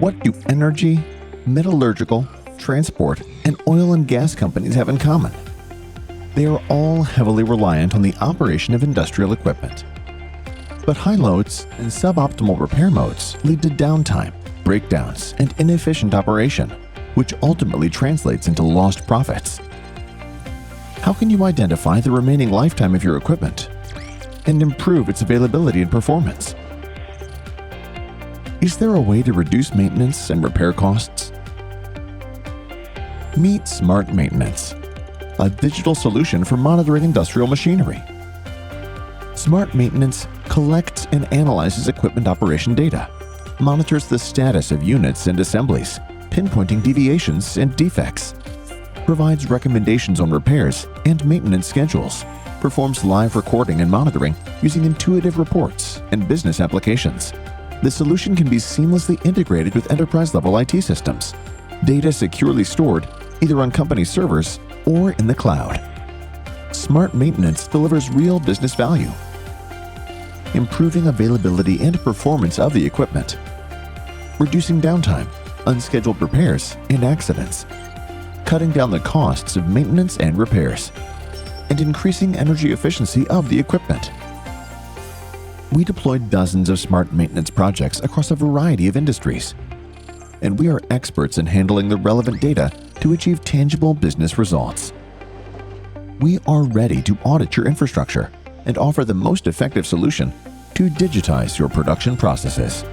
What do energy, metallurgical, transport, and oil and gas companies have in common? They are all heavily reliant on the operation of industrial equipment. But high loads and suboptimal repair modes lead to downtime, breakdowns, and inefficient operation, which ultimately translates into lost profits. How can you identify the remaining lifetime of your equipment and improve its availability and performance? Is there a way to reduce maintenance and repair costs? Meet SmartMaintenance, a digital solution for monitoring industrial machinery. SmartMaintenance collects and analyzes equipment operation data, monitors the status of units and assemblies, pinpointing deviations and defects, provides recommendations on repairs and maintenance schedules, performs live recording and monitoring using intuitive reports and business applications. The solution can be seamlessly integrated with enterprise-level IT systems, data securely stored either on company servers or in the cloud. SmartMaintenance delivers real business value, improving availability and performance of the equipment, reducing downtime, unscheduled repairs, and accidents, cutting down the costs of maintenance and repairs, and increasing energy efficiency of the equipment. We deployed dozens of SmartMaintenance projects across a variety of industries, and we are experts in handling the relevant data to achieve tangible business results. We are ready to audit your infrastructure and offer the most effective solution to digitize your production processes.